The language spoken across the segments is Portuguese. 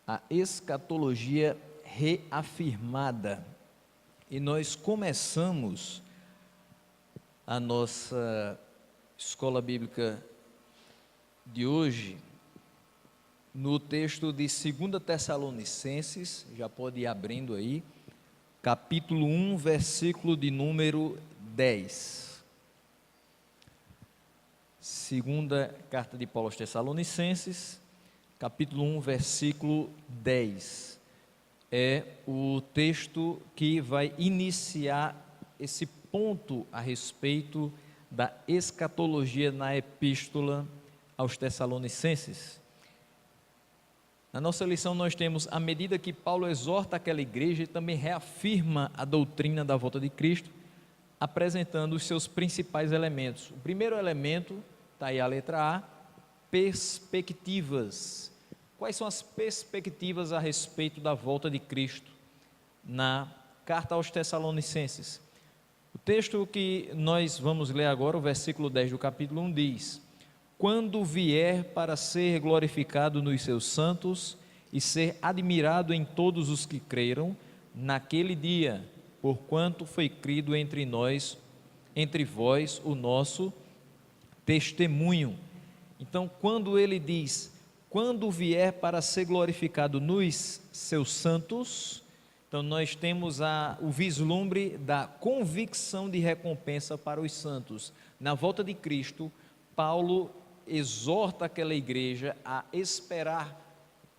a escatologia reafirmada. E nós começamos a nossa escola bíblica de hoje no texto de 2 Tessalonicenses, já pode ir abrindo aí, capítulo 1, versículo de número 10. Segunda carta de Paulo aos Tessalonicenses, capítulo 1, versículo 10. É o texto que vai iniciar esse ponto a respeito da escatologia na epístola aos Tessalonicenses. Na nossa lição nós temos, à medida que Paulo exorta aquela igreja, ele também reafirma a doutrina da volta de Cristo, apresentando os seus principais elementos. O primeiro elemento, está aí a letra A, perspectivas. Quais são as perspectivas a respeito da volta de Cristo na carta aos Tessalonicenses? O texto que nós vamos ler agora, o versículo 10 do capítulo 1 diz: quando vier para ser glorificado nos seus santos e ser admirado em todos os que creram, naquele dia, porquanto foi crido entre nós, entre vós, o nosso testemunho. Então, quando ele diz, quando vier para ser glorificado nos seus santos, então nós temos o vislumbre da convicção de recompensa para os santos. Na volta de Cristo, Paulo exorta aquela igreja a esperar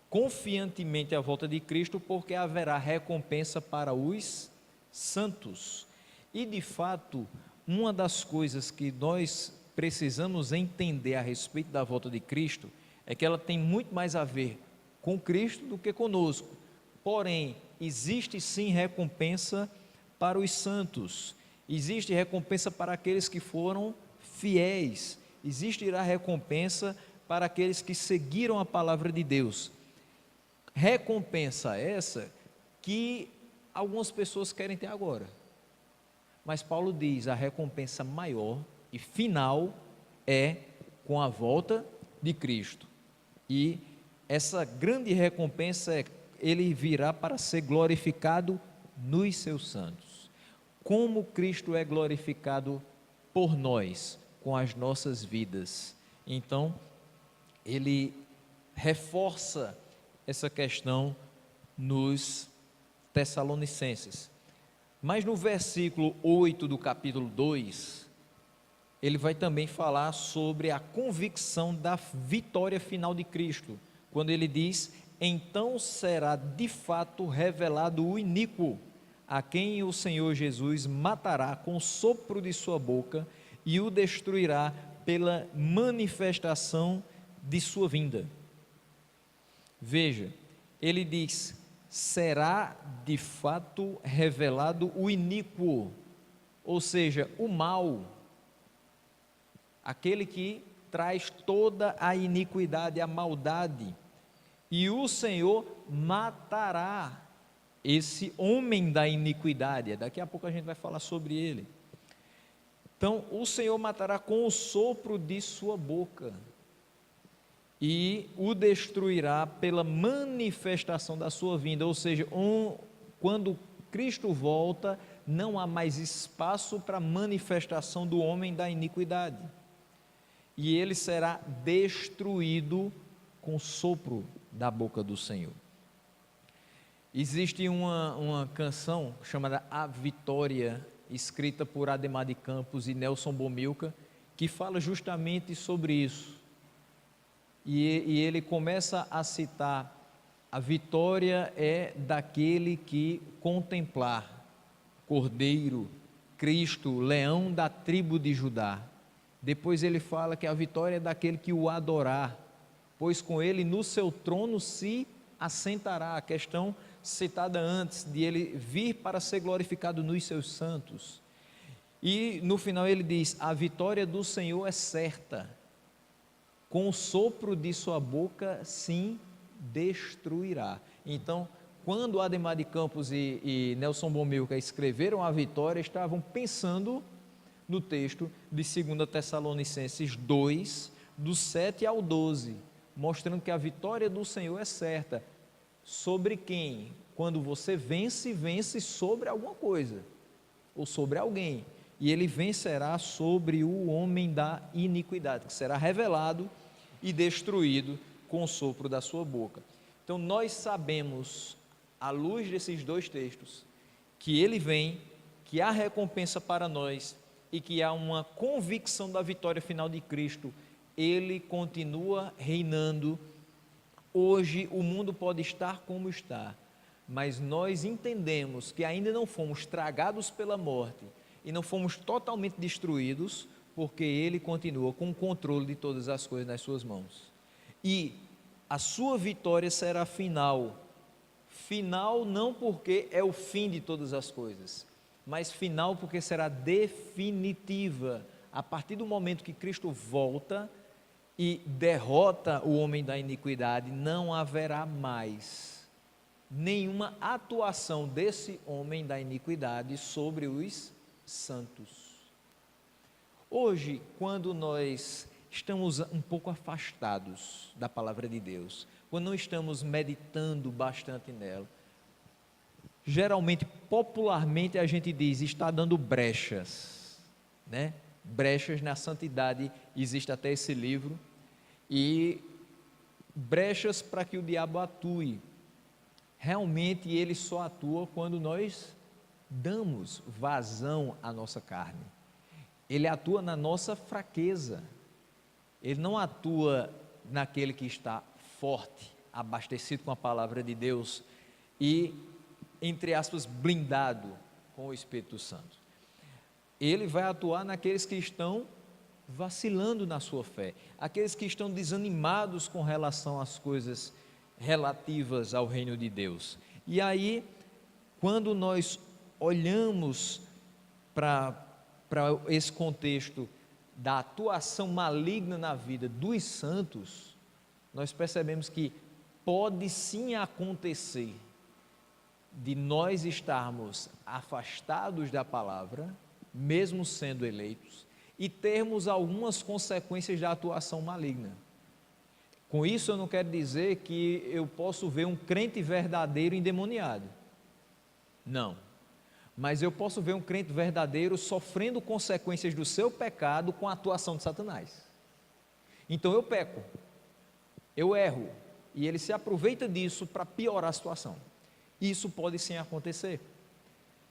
confiantemente a volta de Cristo, porque haverá recompensa para os santos. E de fato, uma das coisas que nós precisamos entender a respeito da volta de Cristo é que ela tem muito mais a ver com Cristo do que conosco. Porém, existe sim recompensa para os santos, existe recompensa para aqueles que foram fiéis, existirá recompensa para aqueles que seguiram a palavra de Deus. Recompensa essa que algumas pessoas querem ter agora, mas Paulo diz, a recompensa maior e final é com a volta de Cristo. E essa grande recompensa é, ele virá para ser glorificado nos seus santos. Como Cristo é glorificado por nós, com as nossas vidas. Então, ele reforça essa questão nos Tessalonicenses. Mas no versículo 8 do capítulo 2, ele vai também falar sobre a convicção da vitória final de Cristo, quando ele diz, então será de fato revelado o iníquo, a quem o Senhor Jesus matará com o sopro de sua boca e o destruirá pela manifestação de sua vinda. Veja, ele diz, será de fato revelado o iníquo, ou seja, o mal, aquele que traz toda a iniquidade, a maldade, e o Senhor matará esse homem da iniquidade. Daqui a pouco a gente vai falar sobre ele. Então, o Senhor matará com o sopro de sua boca e o destruirá pela manifestação da sua vinda, ou seja, quando Cristo volta, não há mais espaço para a manifestação do homem da iniquidade, e ele será destruído com o sopro da boca do Senhor. Existe uma canção chamada A Vitória, escrita por Ademar de Campos e Nelson Bomilca, que fala justamente sobre isso, e ele começa a citar, a vitória é daquele que contemplar Cordeiro, Cristo, leão da tribo de Judá. Depois ele fala que a vitória é daquele que o adorar, pois com ele no seu trono se assentará, a questão citada antes, de ele vir para ser glorificado nos seus santos. E no final ele diz, a vitória do Senhor é certa, com o sopro de sua boca sim destruirá. Então, quando Ademar de Campos e Nelson Bomilca escreveram a vitória, estavam pensando no texto de 2 Tessalonicenses 2, do 7 ao 12, mostrando que a vitória do Senhor é certa, Sobre quem? Quando você vence, vence sobre alguma coisa, ou sobre alguém, e ele vencerá sobre o homem da iniquidade, que será revelado e destruído com o sopro da sua boca. Então nós sabemos, à luz desses dois textos, que ele vem, que há recompensa para nós e que há uma convicção da vitória final de Cristo. Ele continua reinando. Hoje o mundo pode estar como está, mas nós entendemos que ainda não fomos tragados pela morte e não fomos totalmente destruídos, porque ele continua com o controle de todas as coisas nas suas mãos. E a sua vitória será final. Final não porque é o fim de todas as coisas, mas final porque será definitiva. A partir do momento que Cristo volta e derrota o homem da iniquidade, não haverá mais nenhuma atuação desse homem da iniquidade sobre os santos. Hoje, quando nós estamos um pouco afastados da palavra de Deus, quando não estamos meditando bastante nela, geralmente, popularmente, a gente diz, está dando brechas, né? Brechas na santidade, existe até esse livro, e brechas para que o diabo atue. Realmente ele só atua quando nós damos vazão à nossa carne. Ele atua na nossa fraqueza. Ele não atua naquele que está forte, abastecido com a palavra de Deus e, entre aspas, blindado com o Espírito Santo. Ele vai atuar naqueles que estão vacilando na sua fé, aqueles que estão desanimados com relação às coisas relativas ao reino de Deus. E aí, quando nós olhamos para esse contexto da atuação maligna na vida dos santos, nós percebemos que pode sim acontecer de nós estarmos afastados da palavra, mesmo sendo eleitos, e termos algumas consequências da atuação maligna. Com isso eu não quero dizer que eu posso ver um crente verdadeiro endemoniado. Não. Mas eu posso ver um crente verdadeiro sofrendo consequências do seu pecado com a atuação de Satanás. Então eu peco, eu erro, e ele se aproveita disso para piorar a situação. Isso pode sim acontecer.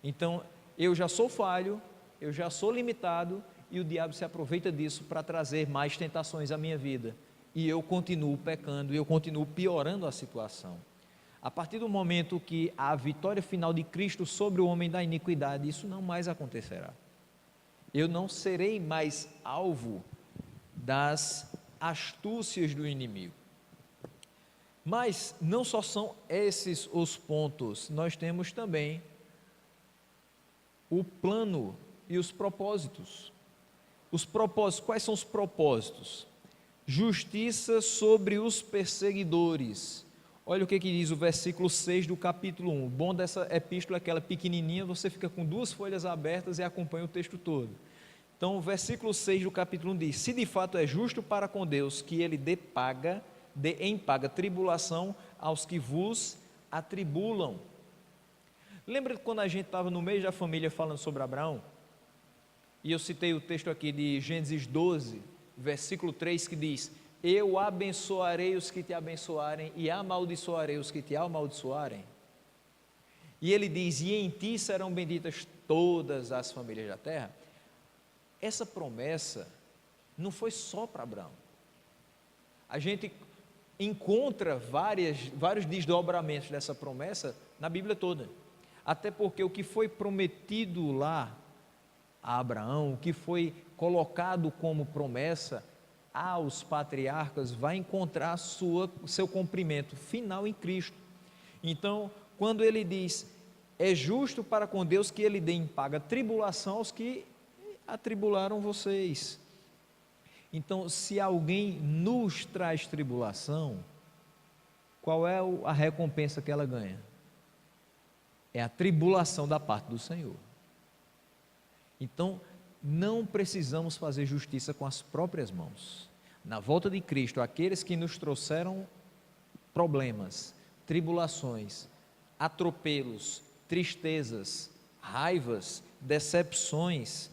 Então eu já sou falho, eu já sou limitado, e o diabo se aproveita disso para trazer mais tentações à minha vida, e eu continuo pecando, e eu continuo piorando a situação. A partir do momento que a vitória final de Cristo sobre o homem da iniquidade, isso não mais acontecerá. Eu não serei mais alvo das astúcias do inimigo. Mas não só são esses os pontos, nós temos também o plano e os propósitos. Os propósitos, quais são os propósitos? Justiça sobre os perseguidores. Olha o que diz o versículo 6 do capítulo 1. O bom dessa epístola é que ela é pequenininha, você fica com duas folhas abertas e acompanha o texto todo. Então o versículo 6 do capítulo 1 diz: se de fato é justo para com Deus que ele dê em paga tribulação aos que vos atribulam. Lembra quando a gente estava no meio da família falando sobre Abraão? E eu citei o texto aqui de Gênesis 12, versículo 3, que diz: eu abençoarei os que te abençoarem e amaldiçoarei os que te amaldiçoarem. E ele diz: e em ti serão benditas todas as famílias da terra. Essa promessa não foi só para Abraão. A gente encontra vários desdobramentos dessa promessa na Bíblia toda. Até porque o que foi prometido lá a Abraão, o que foi colocado como promessa aos patriarcas, vai encontrar seu cumprimento final em Cristo. Então, quando ele diz: é justo para com Deus que ele dê em paga tribulação aos que atribularam vocês. Então, se alguém nos traz tribulação, qual é a recompensa que ela ganha? É a tribulação da parte do Senhor. Então, não precisamos fazer justiça com as próprias mãos. Na volta de Cristo, aqueles que nos trouxeram problemas, tribulações, atropelos, tristezas, raivas, decepções,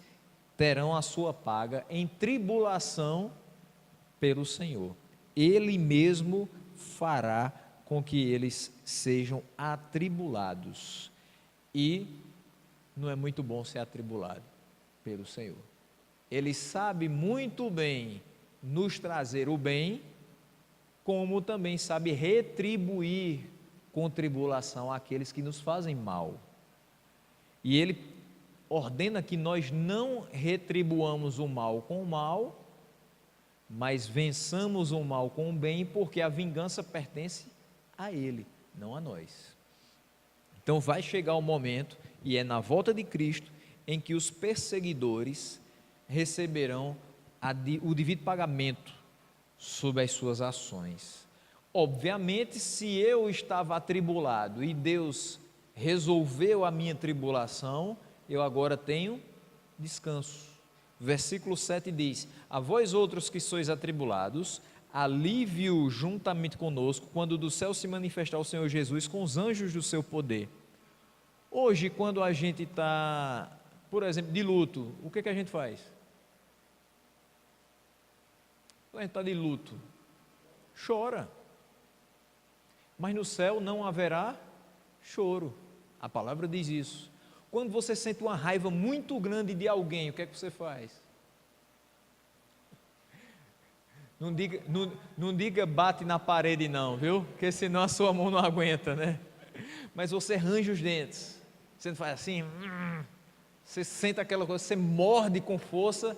terão a sua paga em tribulação pelo Senhor. Ele mesmo fará com que eles sejam atribulados. E não é muito bom ser atribulado pelo Senhor. Ele sabe muito bem nos trazer o bem, como também sabe retribuir com tribulação àqueles que nos fazem mal. E Ele ordena que nós não retribuamos o mal com o mal, mas vençamos o mal com o bem, porque a vingança pertence a Ele, não a nós. Então vai chegar o momento, e é na volta de Cristo, em que os perseguidores receberão o devido pagamento sobre as suas ações. Obviamente, se eu estava atribulado e Deus resolveu a minha tribulação, eu agora tenho descanso. Versículo 7 diz: a vós outros que sois atribulados, alívio juntamente conosco, quando do céu se manifestar o Senhor Jesus com os anjos do seu poder. Hoje, quando a gente está, por exemplo, de luto, o que a gente faz? Quando a gente está de luto, chora. Mas no céu não haverá choro. A palavra diz isso. Quando você sente uma raiva muito grande de alguém, o que é que você faz? Não diga bate na parede não, viu? Porque senão a sua mão não aguenta, né? Mas você range os dentes. Você não faz assim, você sente aquela coisa, você morde com força,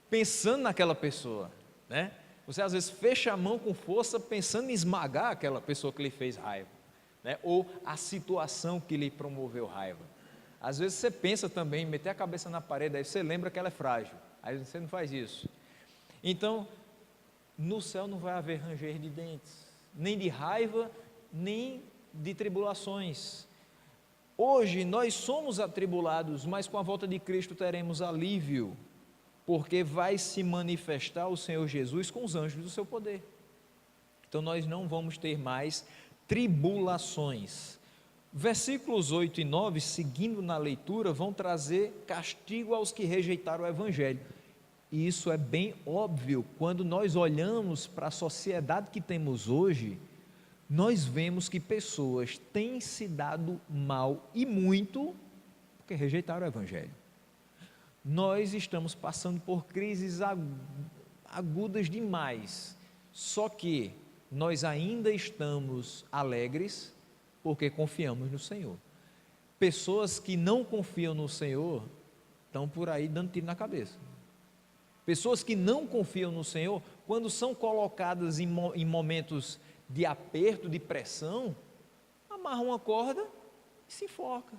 pensando naquela pessoa, né? Você às vezes fecha a mão com força, pensando em esmagar aquela pessoa que lhe fez raiva, né? Ou a situação que lhe promoveu raiva. Às vezes você pensa também em meter a cabeça na parede, aí você lembra que ela é frágil, aí você não faz isso. Então, no céu não vai haver ranger de dentes, nem de raiva, nem de tribulações. Hoje nós somos atribulados, mas com a volta de Cristo teremos alívio, porque vai se manifestar o Senhor Jesus com os anjos do seu poder. Então nós não vamos ter mais tribulações. Versículos 8 e 9, seguindo na leitura, vão trazer castigo aos que rejeitaram o Evangelho. E isso é bem óbvio, quando nós olhamos para a sociedade que temos hoje, nós vemos que pessoas têm se dado mal e muito, porque rejeitaram o Evangelho. Nós estamos passando por crises agudas demais, só que nós ainda estamos alegres, porque confiamos no Senhor. Pessoas que não confiam no Senhor, estão por aí dando tiro na cabeça. Pessoas que não confiam no Senhor, quando são colocadas em momentos de aperto, de pressão, amarram uma corda e se enforca.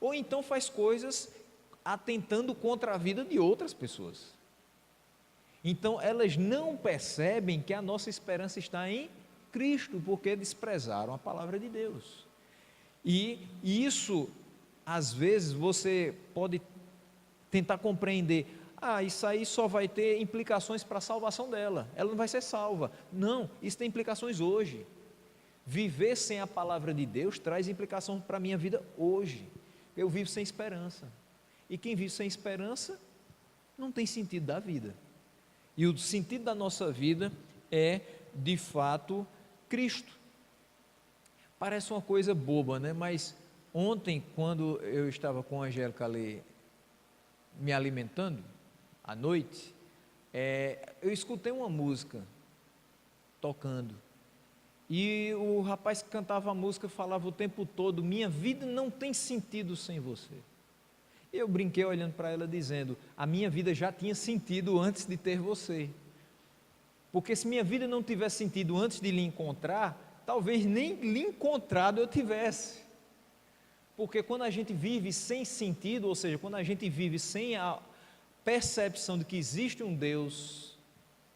Ou então faz coisas atentando contra a vida de outras pessoas. Então elas não percebem que a nossa esperança está em Cristo, porque desprezaram a palavra de Deus. E isso, às vezes, você pode tentar compreender, isso aí só vai ter implicações para a salvação dela, ela não vai ser salva. Não, isso tem implicações hoje. Viver sem a palavra de Deus traz implicação para a minha vida hoje. Eu vivo sem esperança, e quem vive sem esperança não tem sentido da vida. E o sentido da nossa vida é, de fato, Cristo. Parece uma coisa boba, né? Mas ontem, quando eu estava com a Angélica ali me alimentando, à noite, eu escutei uma música tocando, e o rapaz que cantava a música falava o tempo todo: minha vida não tem sentido sem você. Eu brinquei olhando para ela dizendo: a minha vida já tinha sentido antes de ter você, porque se minha vida não tivesse sentido antes de lhe encontrar, talvez nem lhe encontrado eu tivesse. Porque quando a gente vive sem sentido, ou seja, quando a gente vive sem a percepção de que existe um Deus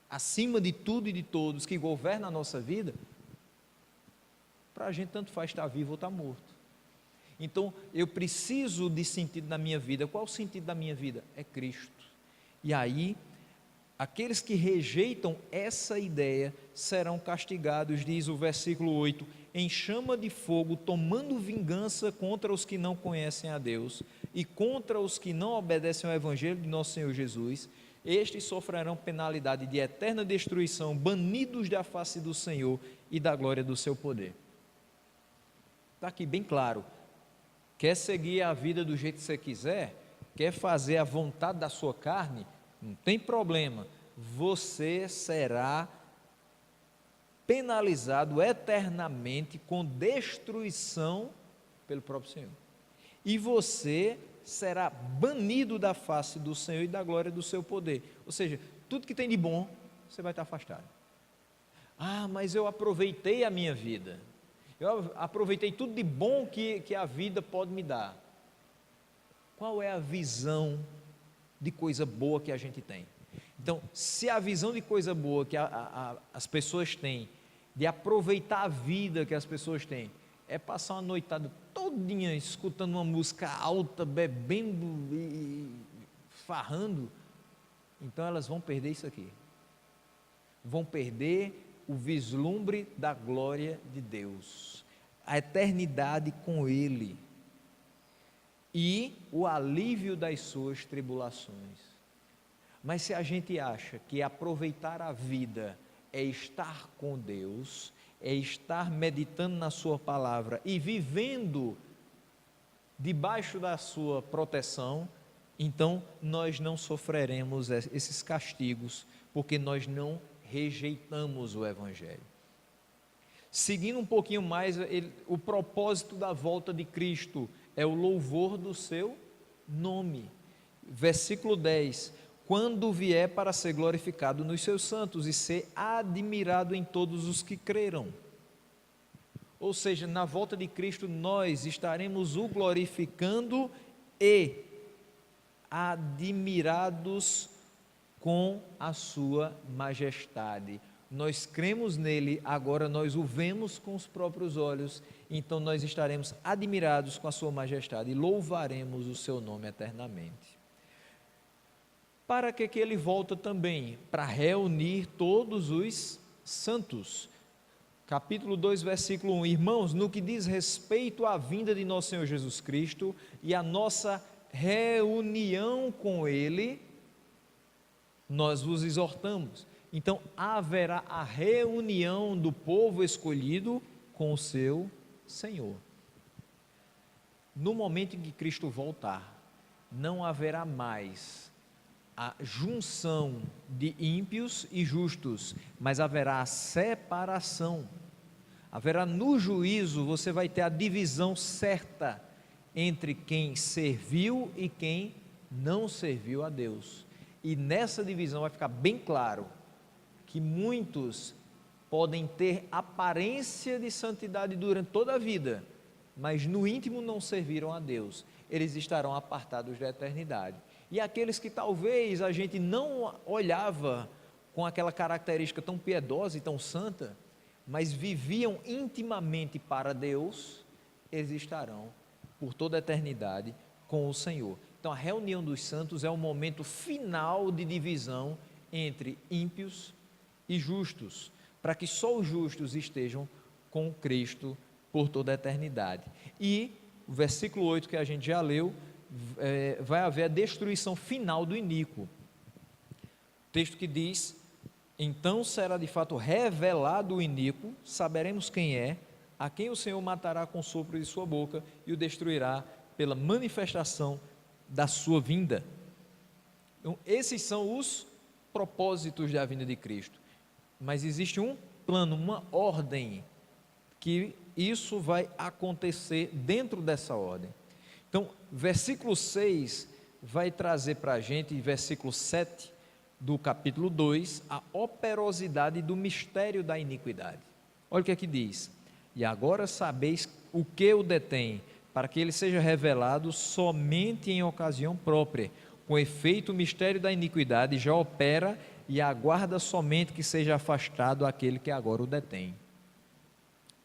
acima de tudo e de todos, que governa a nossa vida, para a gente tanto faz estar vivo ou estar morto. Então eu preciso de sentido na minha vida. Qual o sentido da minha vida? É Cristo. E aí Aqueles que rejeitam essa ideia serão castigados, diz o versículo 8, em chama de fogo, tomando vingança contra os que não conhecem a Deus e contra os que não obedecem ao Evangelho de nosso Senhor Jesus. Estes sofrerão penalidade de eterna destruição, banidos da face do Senhor e da glória do seu poder. Está aqui bem claro. Quer seguir a vida do jeito que você quiser? Quer fazer a vontade da sua carne? Não tem problema, você será penalizado eternamente com destruição pelo próprio Senhor. E você será banido da face do Senhor e da glória do seu poder. Ou seja, tudo que tem de bom, você vai estar afastado. Ah, mas eu aproveitei a minha vida. Eu aproveitei tudo de bom que a vida pode me dar. Qual é a visão de coisa boa que a gente tem? Então, se a visão de coisa boa que as pessoas têm, de aproveitar a vida que as pessoas têm, é passar uma noitada todinha escutando uma música alta, bebendo e farrando, então elas vão perder isso aqui. Vão perder o vislumbre da glória de Deus, a eternidade com Ele e o alívio das suas tribulações. Mas se a gente acha que aproveitar a vida é estar com Deus, é estar meditando na sua palavra e vivendo debaixo da sua proteção, então nós não sofreremos esses castigos, porque nós não rejeitamos o Evangelho. Seguindo um pouquinho mais, o propósito da volta de Cristo é o louvor do seu nome. Versículo 10: quando vier para ser glorificado nos seus santos e ser admirado em todos os que creram. Ou seja, na volta de Cristo nós estaremos o glorificando e admirados com a sua majestade. Nós cremos nele, agora nós o vemos com os próprios olhos, então nós estaremos admirados com a sua majestade e louvaremos o seu nome eternamente. Para que ele volta também? Para reunir todos os santos. Capítulo 2, versículo 1. Irmãos, no que diz respeito à vinda de nosso Senhor Jesus Cristo e à nossa reunião com Ele, nós vos exortamos. Então, haverá a reunião do povo escolhido com o seu Senhor. No momento em que Cristo voltar, não haverá mais a junção de ímpios e justos, mas haverá a separação. Haverá no juízo, você vai ter a divisão certa entre quem serviu e quem não serviu a Deus. E nessa divisão vai ficar bem claro que muitos podem ter aparência de santidade durante toda a vida, mas no íntimo não serviram a Deus. Eles estarão apartados da eternidade. E aqueles que talvez a gente não olhava com aquela característica tão piedosa e tão santa, mas viviam intimamente para Deus, eles estarão por toda a eternidade com o Senhor. Então a reunião dos santos é o momento final de divisão entre ímpios e justos, para que só os justos estejam com Cristo por toda a eternidade. E o versículo 8 que a gente já leu, vai haver a destruição final do iníquo. Texto que diz: então será de fato revelado o iníquo, saberemos quem é, a quem o Senhor matará com o sopro de sua boca e o destruirá pela manifestação da sua vinda. Então, esses são os propósitos da vinda de Cristo, mas existe um plano, uma ordem, que isso vai acontecer dentro dessa ordem. Então, versículo 6 vai trazer para a gente, versículo 7 do capítulo 2, a operosidade do mistério da iniquidade. Olha o que é que diz: e agora sabeis o que o detém, para que ele seja revelado somente em ocasião própria. Com efeito, o mistério da iniquidade já opera e aguarda somente que seja afastado aquele que agora o detém.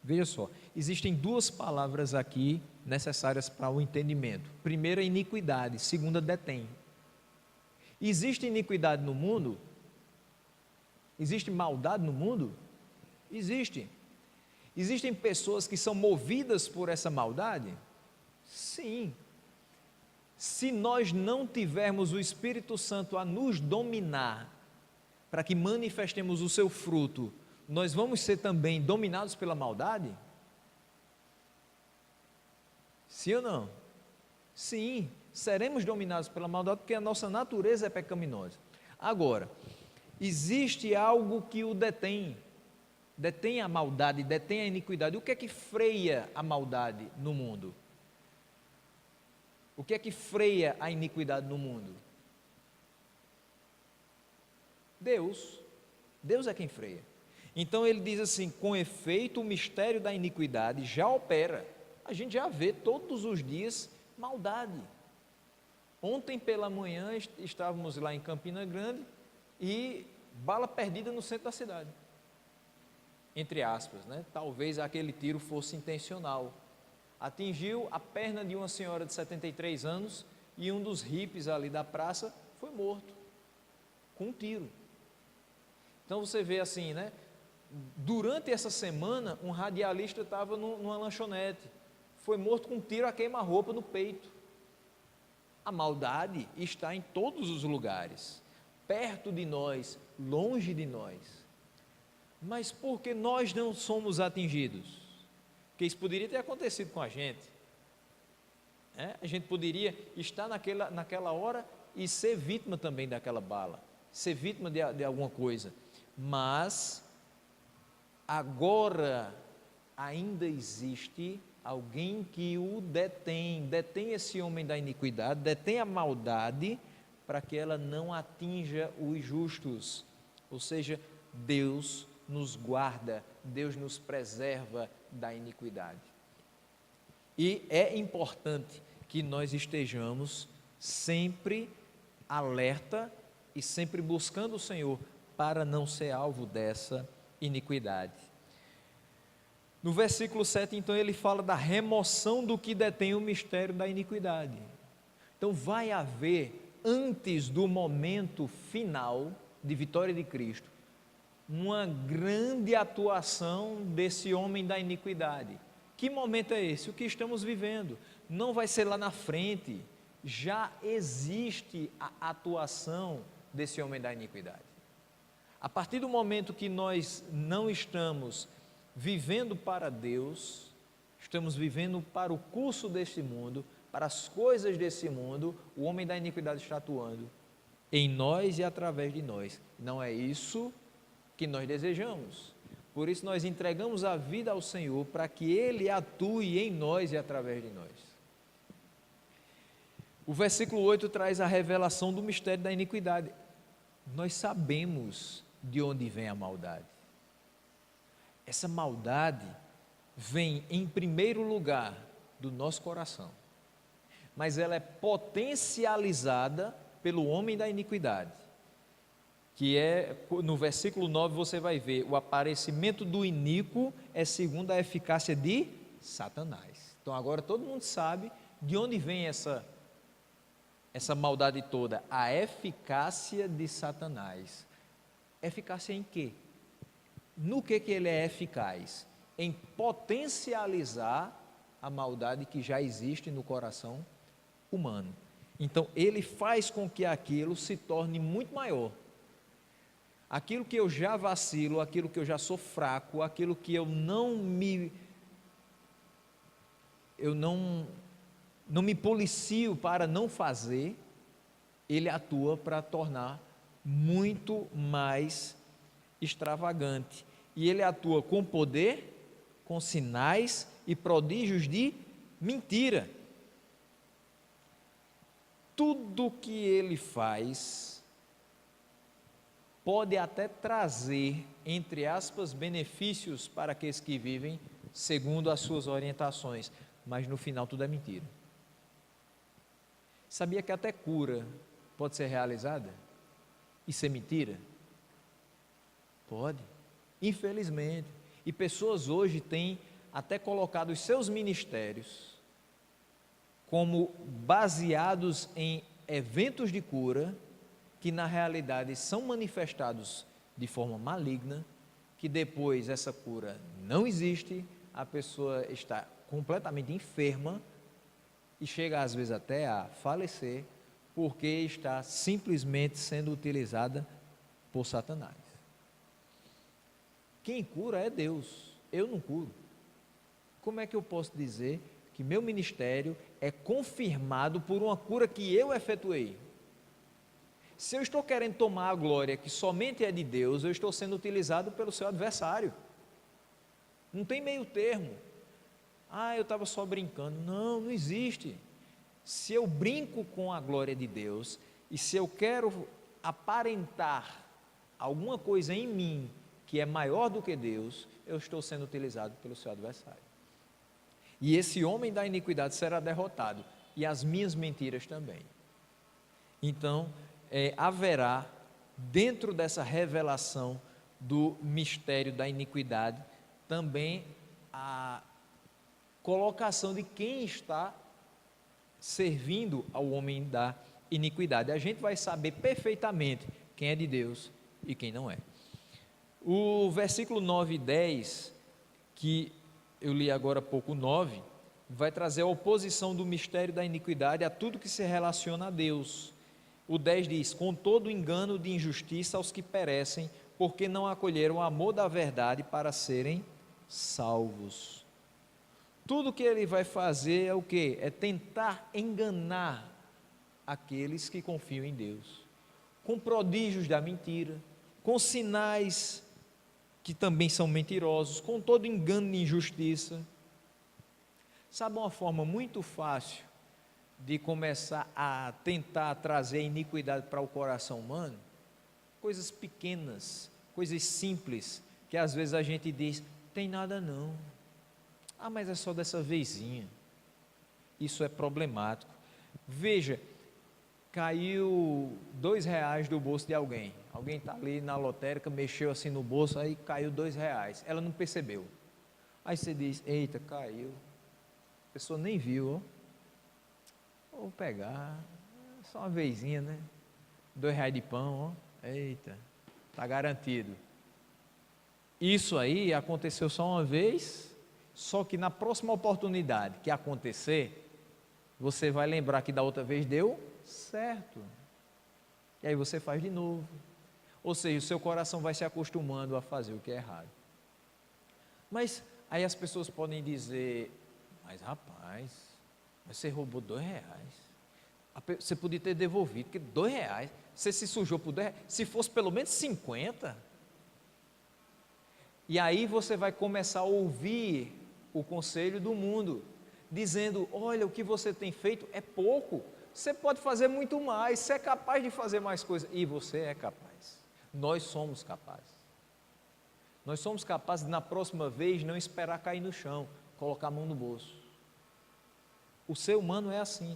Veja só, existem duas palavras aqui necessárias para o entendimento. Primeira, iniquidade. Segunda, detém. Existe iniquidade no mundo? Existe maldade no mundo? Existe. Existem pessoas que são movidas por essa maldade? Sim. Se nós não tivermos o Espírito Santo a nos dominar, para que manifestemos o seu fruto, nós vamos ser também dominados pela maldade? Sim ou não? Sim, seremos dominados pela maldade porque a nossa natureza é pecaminosa. Agora, existe algo que o detém a maldade, detém a iniquidade. O que é que freia a maldade no mundo? O que é que freia a iniquidade no mundo? Deus. Deus é quem freia. Então ele diz assim: com efeito, o mistério da iniquidade já opera. A gente já vê todos os dias maldade. Ontem pela manhã estávamos lá em Campina Grande e bala perdida no centro da cidade. Entre aspas, né? Talvez aquele tiro fosse intencional. Atingiu a perna de uma senhora de 73 anos e um dos hippies ali da praça foi morto com um tiro. Então você vê assim, né? Durante essa semana, um radialista estava numa lanchonete, foi morto com um tiro a queima-roupa no peito. A maldade está em todos os lugares, perto de nós, longe de nós. Mas por que nós não somos atingidos? Porque isso poderia ter acontecido com a gente. A gente poderia estar naquela hora e ser vítima também daquela bala, ser vítima de alguma coisa. Mas agora ainda existe alguém que o detém esse homem da iniquidade, detém a maldade, para que ela não atinja os justos. Ou seja, Deus nos guarda, Deus nos preserva da iniquidade. E é importante que nós estejamos sempre alerta e sempre buscando o Senhor para não ser alvo dessa iniquidade. No versículo 7, então, ele fala da remoção do que detém o mistério da iniquidade. Então, vai haver, antes do momento final de vitória de Cristo, uma grande atuação desse homem da iniquidade. Que momento é esse? O que estamos vivendo. Não vai ser lá na frente, já existe a atuação desse homem da iniquidade. A partir do momento que nós não estamos vivendo para Deus, estamos vivendo para o curso deste mundo, para as coisas desse mundo, o homem da iniquidade está atuando em nós e através de nós. Não é isso que nós desejamos. Por isso nós entregamos a vida ao Senhor para que Ele atue em nós e através de nós. O versículo 8 traz a revelação do mistério da iniquidade. Nós sabemos de onde vem a maldade. Essa maldade vem em primeiro lugar do nosso coração, mas ela é potencializada pelo homem da iniquidade, que é, no versículo 9 você vai ver, o aparecimento do iníquo é segundo a eficácia de Satanás. Então agora todo mundo sabe de onde vem essa maldade toda, a eficácia de Satanás. Eficácia em quê? No que ele é eficaz? Em potencializar a maldade que já existe no coração humano. Então ele faz com que aquilo se torne muito maior. Aquilo que eu já vacilo, aquilo que eu já sou fraco, aquilo que eu não me policio para não fazer, ele atua para tornar muito mais extravagante. E ele atua com poder, com sinais e prodígios de mentira. Tudo que ele faz pode até trazer, entre aspas, benefícios para aqueles que vivem segundo as suas orientações, mas no final tudo é mentira. Sabia que até cura pode ser realizada e ser mentira? Pode, infelizmente. E pessoas hoje têm até colocado os seus ministérios como baseados em eventos de cura, que na realidade são manifestados de forma maligna, que depois essa cura não existe, a pessoa está completamente enferma e chega às vezes até a falecer, porque está simplesmente sendo utilizada por Satanás. Quem cura é Deus, eu não curo. Como é que eu posso dizer que meu ministério é confirmado por uma cura que eu efetuei? Se eu estou querendo tomar a glória que somente é de Deus, eu estou sendo utilizado pelo seu adversário. Não tem meio termo. Eu estava só brincando. Não, não existe. Se eu brinco com a glória de Deus, e se eu quero aparentar alguma coisa em mim que é maior do que Deus, eu estou sendo utilizado pelo seu adversário. E esse homem da iniquidade será derrotado, e as minhas mentiras também. Então, haverá, dentro dessa revelação do mistério da iniquidade, também a colocação de quem está servindo ao homem da iniquidade. A gente vai saber perfeitamente quem é de Deus e quem não é. O versículo 9 e 10, que eu li agora há pouco, 9, vai trazer a oposição do mistério da iniquidade a tudo que se relaciona a Deus. O 10 diz: com todo engano de injustiça aos que perecem, porque não acolheram o amor da verdade para serem salvos. Tudo que ele vai fazer é o quê? É tentar enganar aqueles que confiam em Deus, com prodígios da mentira, com sinais que também são mentirosos, com todo engano de injustiça. Sabe uma forma muito fácil de começar a tentar trazer iniquidade para o coração humano? Coisas pequenas, coisas simples, que às vezes a gente diz, tem nada não, mas é só dessa vezinha. Isso é problemático. Veja, caiu R$2 do bolso de alguém está ali na lotérica, mexeu assim no bolso, aí caiu R$2, ela não percebeu, aí você diz, eita, caiu, a pessoa nem viu, vou pegar, só uma vezinha, né, R$2 de pão, eita, está garantido. Isso aí aconteceu só uma vez, só que na próxima oportunidade que acontecer, você vai lembrar que da outra vez deu certo, e aí você faz de novo. Ou seja, o seu coração vai se acostumando a fazer o que é errado. Mas aí as pessoas podem dizer, mas rapaz, você roubou R$2, você podia ter devolvido, porque R$2, você se sujou por R$2, se fosse pelo menos 50. E aí você vai começar a ouvir o conselho do mundo, dizendo, olha, o que você tem feito é pouco, você pode fazer muito mais, você é capaz de fazer mais coisas, e você é capaz. Nós somos capazes. Nós somos capazes de, na próxima vez, não esperar cair no chão, colocar a mão no bolso. O ser humano é assim.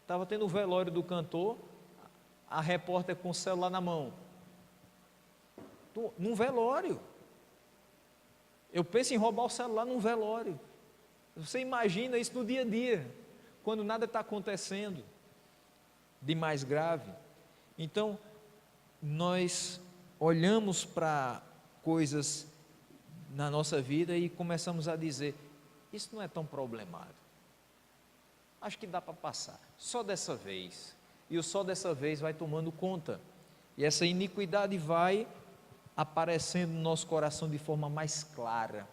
Estava tendo o velório do cantor, a repórter com o celular na mão. Num velório. Eu penso em roubar o celular num velório. Você imagina isso no dia a dia, quando nada está acontecendo de mais grave. Então, nós olhamos para coisas na nossa vida e começamos a dizer, isso não é tão problemático, acho que dá para passar, só dessa vez, e o só dessa vez vai tomando conta, e essa iniquidade vai aparecendo no nosso coração de forma mais clara,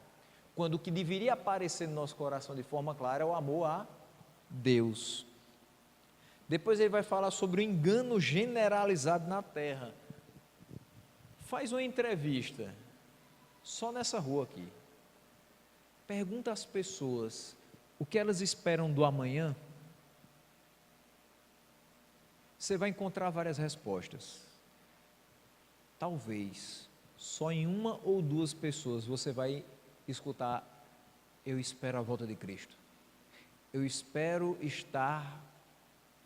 quando o que deveria aparecer no nosso coração de forma clara é o amor a Deus. Depois ele vai falar sobre o engano generalizado na terra. Faz uma entrevista, só nessa rua aqui, pergunta às pessoas o que elas esperam do amanhã, você vai encontrar várias respostas. Talvez, só em uma ou duas pessoas você vai escutar, eu espero a volta de Cristo, eu espero estar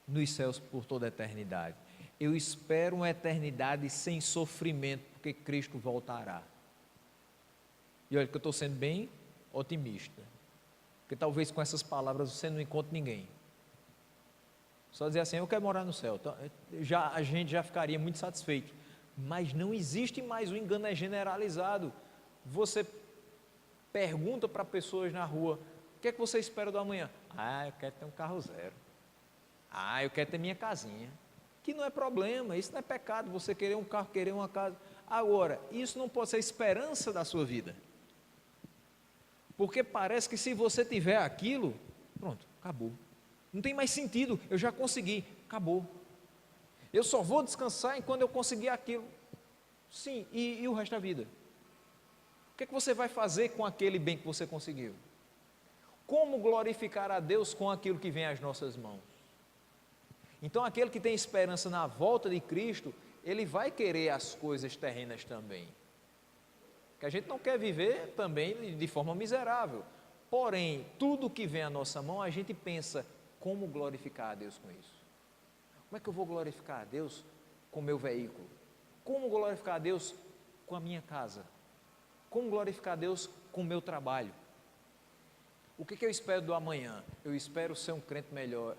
nos céus por toda a eternidade, eu espero uma eternidade sem sofrimento, porque Cristo voltará. E olha que eu estou sendo bem otimista, porque talvez com essas palavras você não encontre ninguém. Só dizer assim, eu quero morar no céu, a gente já ficaria muito satisfeito, Mas não existe mais, o engano é generalizado. Você pergunta para pessoas na rua: o que é que você espera do amanhã? Eu quero ter um carro zero. Eu quero ter minha casinha. Que não é problema, isso não é pecado, você querer um carro, querer uma casa. Agora, isso não pode ser a esperança da sua vida. Porque parece que se você tiver aquilo, pronto, acabou. Não tem mais sentido, eu já consegui, acabou. Eu só vou descansar quando eu conseguir aquilo. Sim, e o resto da vida? O que é que você vai fazer com aquele bem que você conseguiu? Como glorificar a Deus com aquilo que vem às nossas mãos? Então, aquele que tem esperança na volta de Cristo, ele vai querer as coisas terrenas também. Que a gente não quer viver também de forma miserável. Porém, tudo que vem à nossa mão, a gente pensa: como glorificar a Deus com isso? Como é que eu vou glorificar a Deus com o meu veículo? Como glorificar a Deus com a minha casa? Como glorificar a Deus com o meu trabalho? O que eu espero do amanhã? Eu espero ser um crente melhor,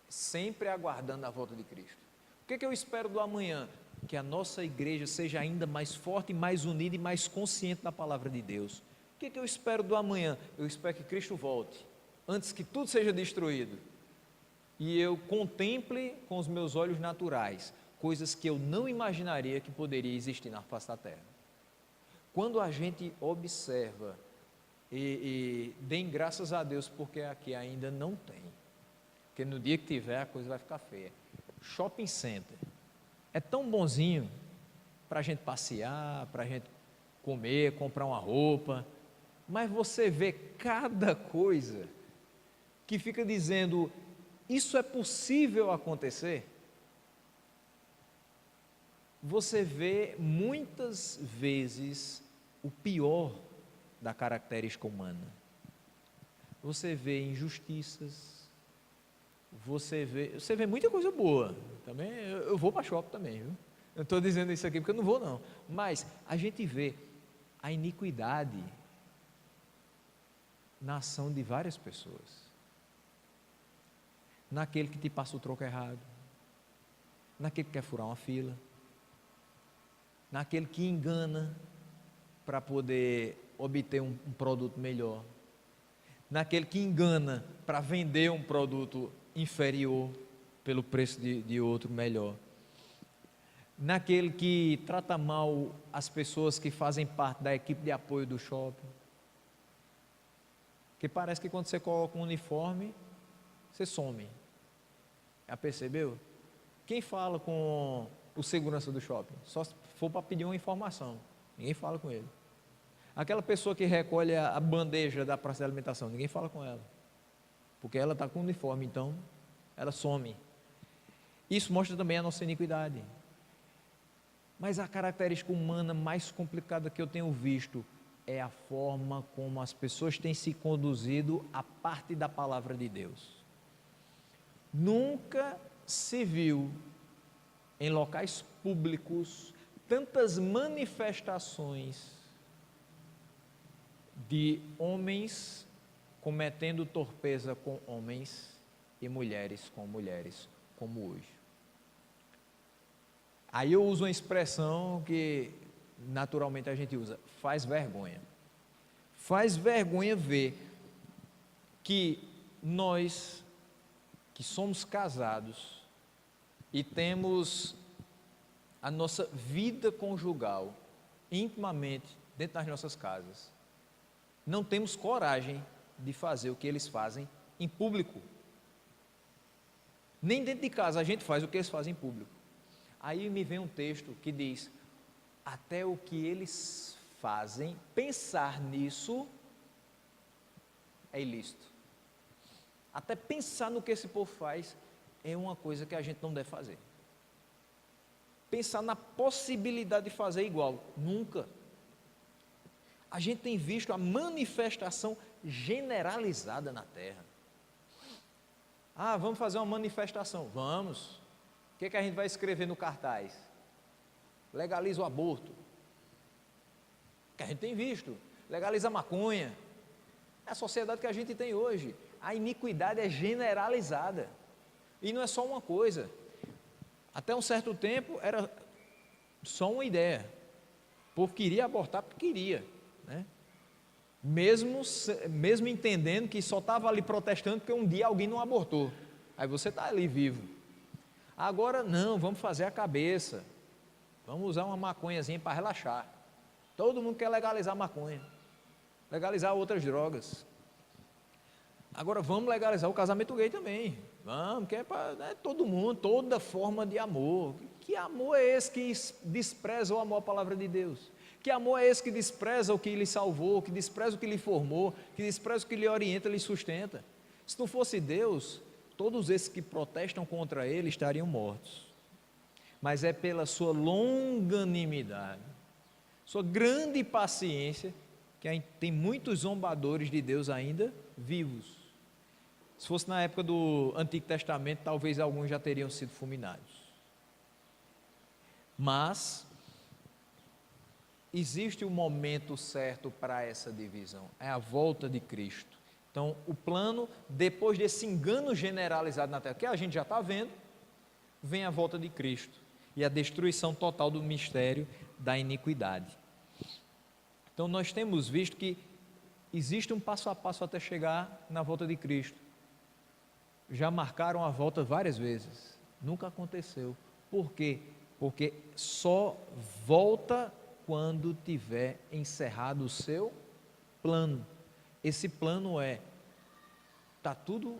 sempre aguardando a volta de Cristo. O que eu espero do amanhã? Que a nossa igreja seja ainda mais forte, mais unida e mais consciente da palavra de Deus. O que eu espero do amanhã? Eu espero que Cristo volte, antes que tudo seja destruído, e eu contemple com os meus olhos naturais coisas que eu não imaginaria que poderia existir na face da terra. Quando a gente observa, e deem graças a Deus, porque aqui ainda não tem, porque no dia que tiver a coisa vai ficar feia. Shopping center é tão bonzinho para a gente passear, para a gente comer, comprar uma roupa, mas você vê cada coisa que fica dizendo: isso é possível acontecer? Você vê muitas vezes o pior da característica humana. Você vê injustiças, você vê muita coisa boa. Também eu vou para shopping também, viu? Eu estou dizendo isso aqui porque eu não vou não, mas a gente vê a iniquidade na ação de várias pessoas, naquele que te passa o troco errado, naquele que quer furar uma fila, naquele que engana para poder obter um produto melhor, naquele que engana para vender um produto inferior pelo preço de outro melhor, naquele que trata mal as pessoas que fazem parte da equipe de apoio do shopping, que parece que quando você coloca um uniforme, você some. Já percebeu? Quem fala com o segurança do shopping? Só se for para pedir uma informação, ninguém fala com ele. Aquela pessoa que recolhe a bandeja da praça de alimentação, ninguém fala com ela, porque ela está com o uniforme, então ela some. Isso mostra também a nossa iniquidade. Mas a característica humana mais complicada que eu tenho visto é a forma como as pessoas têm se conduzido à parte da palavra de Deus. Nunca se viu em locais públicos tantas manifestações de homens cometendo torpeza com homens e mulheres com mulheres, como hoje. Aí eu uso uma expressão que naturalmente a gente usa: faz vergonha. Faz vergonha ver que nós, que somos casados e temos a nossa vida conjugal intimamente dentro das nossas casas, não temos coragem de fazer o que eles fazem em público. Nem dentro de casa a gente faz o que eles fazem em público. Aí me vem um texto que diz: até o que eles fazem, pensar nisso é ilícito. Até pensar no que esse povo faz é uma coisa que a gente não deve fazer. Pensar na possibilidade de fazer igual, nunca. A gente tem visto a manifestação generalizada na terra. Vamos fazer uma manifestação. Vamos. O que a gente vai escrever no cartaz? Legaliza o aborto. Que a gente tem visto. Legaliza a maconha. É a sociedade que a gente tem hoje. A iniquidade é generalizada. E não é só uma coisa. Até um certo tempo era Só uma ideia. O povo queria abortar porque queria, né? Mesmo entendendo que só estava ali protestando porque um dia alguém não abortou. Aí você está ali vivo. Agora não, vamos fazer a cabeça. Vamos usar uma maconhazinha para relaxar. Todo mundo quer legalizar maconha, legalizar outras drogas. Agora vamos legalizar o casamento gay também. Vamos, que é para, né, todo mundo, toda forma de amor. Que amor é esse que despreza o amor à palavra de Deus? Que amor é esse que despreza o que lhe salvou, que despreza o que lhe formou, que despreza o que lhe orienta, lhe sustenta? Se não fosse Deus, todos esses que protestam contra ele estariam mortos. Mas é pela sua longanimidade, sua grande paciência, que tem muitos zombadores de Deus ainda vivos. Se fosse na época do Antigo Testamento, talvez alguns já teriam sido fulminados. Mas existe um momento certo para essa divisão, é a volta de Cristo. Então, o plano, depois desse engano generalizado na terra, que a gente já está vendo, vem a volta de Cristo e a destruição total do mistério da iniquidade. Então, nós temos visto que existe um passo a passo até chegar na volta de Cristo. Já marcaram a volta várias vezes, nunca aconteceu. Por quê? Porque só volta quando tiver encerrado o seu plano. Esse plano está tudo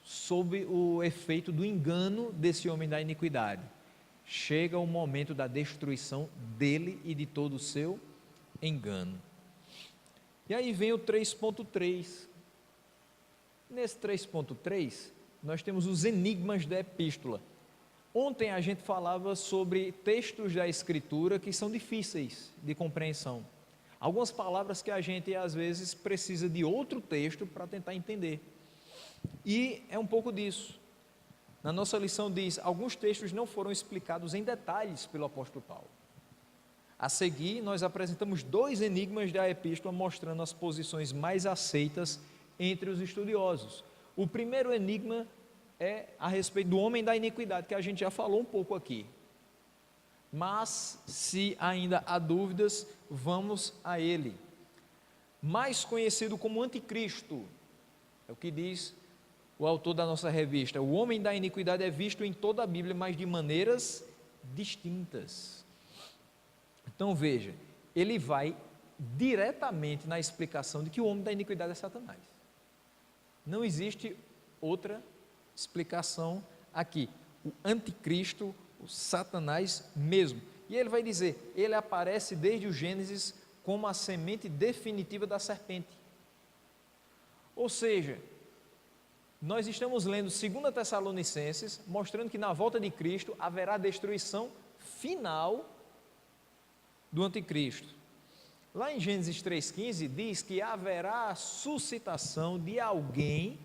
sob o efeito do engano desse homem da iniquidade. Chega o momento da destruição dele e de todo o seu engano. E aí vem o 3.3. Nesse 3.3, nós temos os enigmas da epístola. Ontem a gente falava sobre textos da Escritura que são difíceis de compreensão. Algumas palavras que a gente às vezes precisa de outro texto para tentar entender. E é um pouco disso. Na nossa lição diz, alguns textos não foram explicados em detalhes pelo apóstolo Paulo. A seguir, nós apresentamos 2 enigmas da epístola mostrando as posições mais aceitas entre os estudiosos. O primeiro enigma é a respeito do homem da iniquidade, que a gente já falou um pouco aqui. Mas, se ainda há dúvidas, vamos a ele. Mais conhecido como anticristo, é o que diz o autor da nossa revista. O homem da iniquidade é visto em toda a Bíblia, mas de maneiras distintas. Então veja, ele vai diretamente na explicação de que o homem da iniquidade é Satanás. Não existe outra explicação aqui. O anticristo, o Satanás mesmo. E ele vai dizer, ele aparece desde o Gênesis como a semente definitiva da serpente. Ou seja, nós estamos lendo 2 Tessalonicenses, mostrando que na volta de Cristo haverá destruição final do anticristo. Lá em Gênesis 3,15 diz que haverá a suscitação de alguém,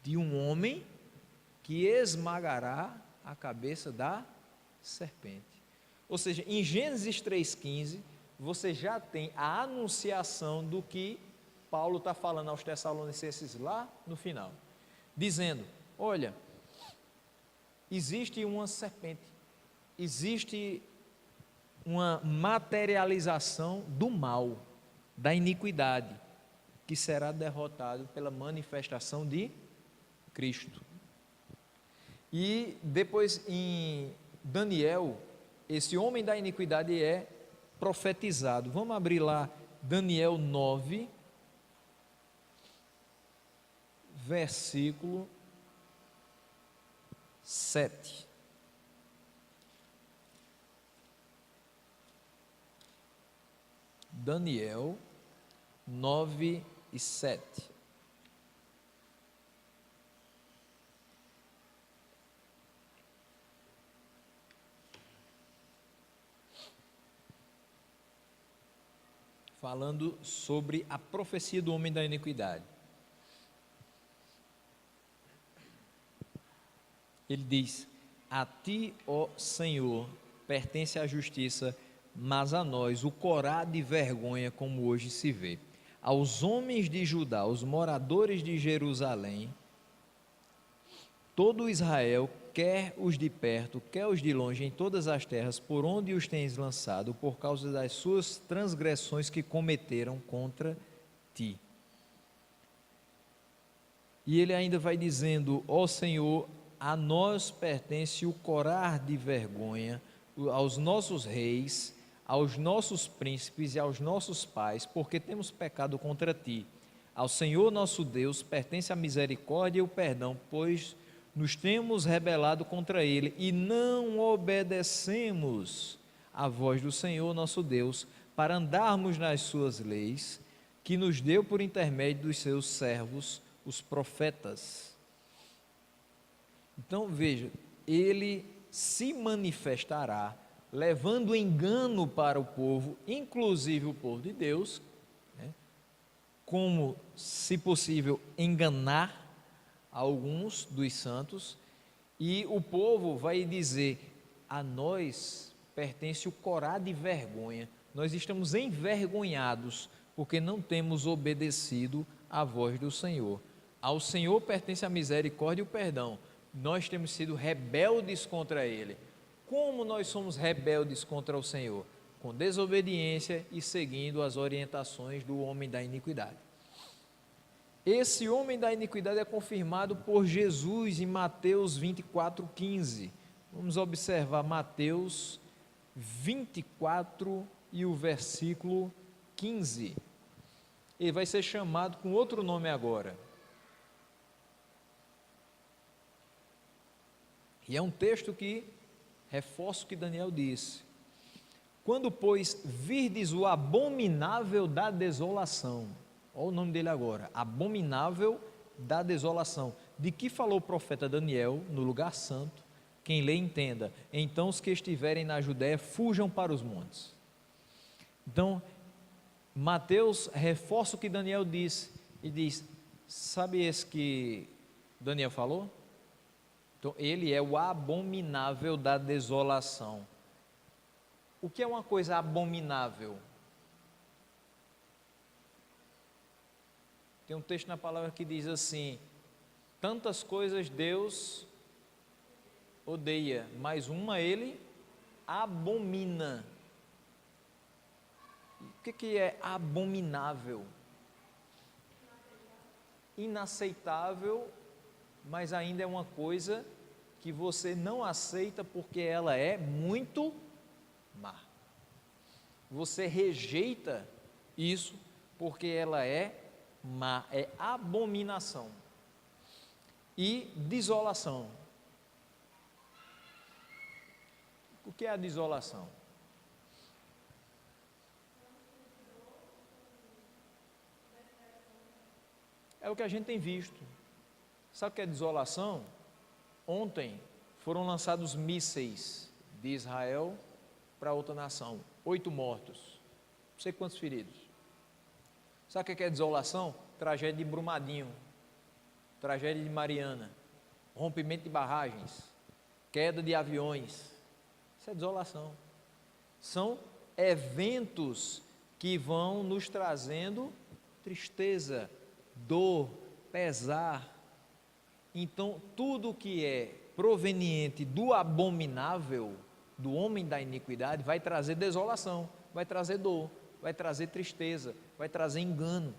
de um homem, que esmagará a cabeça da serpente. Ou seja, em Gênesis 3,15 você já tem a anunciação do que Paulo está falando aos Tessalonicenses lá no final, dizendo, olha, existe uma serpente, existe uma materialização do mal, da iniquidade, que será derrotado pela manifestação de Cristo. E depois em Daniel, esse homem da iniquidade é profetizado. Vamos abrir lá Daniel 9, versículo 7. Daniel 9 e 7. Falando sobre a profecia do homem da iniquidade. Ele diz, a ti, ó Senhor, pertence a justiça, mas a nós o corá de vergonha, como hoje se vê. Aos homens de Judá, os moradores de Jerusalém, todo Israel, quer os de perto, quer os de longe, em todas as terras, por onde os tens lançado, por causa das suas transgressões que cometeram contra ti. E ele ainda vai dizendo: ó Senhor, a nós pertence o corar de vergonha, aos nossos reis, aos nossos príncipes e aos nossos pais, porque temos pecado contra ti. Ao Senhor nosso Deus pertence a misericórdia e o perdão, pois nos temos rebelado contra ele e não obedecemos à voz do Senhor nosso Deus, para andarmos nas suas leis, que nos deu por intermédio dos seus servos, os profetas. Então veja, ele se manifestará, levando engano para o povo, inclusive o povo de Deus, como, se possível, enganar alguns dos santos, e o povo vai dizer: a nós pertence o corar de vergonha, nós estamos envergonhados, porque não temos obedecido à voz do Senhor. Ao Senhor pertence a misericórdia e o perdão, nós temos sido rebeldes contra Ele. Como nós somos rebeldes contra o Senhor? Com desobediência e seguindo as orientações do homem da iniquidade. Esse homem da iniquidade é confirmado por Jesus em Mateus 24:15. Vamos observar Mateus 24 e o versículo 15. Ele vai ser chamado com outro nome agora. E é um texto que reforça o que Daniel disse: quando, pois, virdes o abominável da desolação. Olha o nome dele agora: abominável da desolação. De que falou o profeta Daniel no lugar santo? Quem lê entenda. Então os que estiverem na Judéia fujam para os montes. Então Mateus reforça o que Daniel disse e diz: sabe esse que Daniel falou? Então ele é o abominável da desolação. O que é uma coisa abominável? Tem um texto na palavra que diz assim: tantas coisas Deus odeia, mas uma Ele abomina. O que é abominável? Inaceitável, mas ainda é uma coisa que você não aceita porque ela é muito má. Você rejeita isso porque ela é má, é abominação. E desolação. O que é a desolação? É o que a gente tem visto. Sabe o que é desolação? Ontem foram lançados mísseis de Israel para outra nação, 8 mortos, não sei quantos feridos. Sabe o que é desolação? Tragédia de Brumadinho, tragédia de Mariana, rompimento de barragens, queda de aviões. Isso é desolação. São eventos que vão nos trazendo tristeza, dor, pesar. Então, tudo que é proveniente do abominável, do homem da iniquidade, vai trazer desolação, vai trazer dor, vai trazer tristeza, vai trazer engano.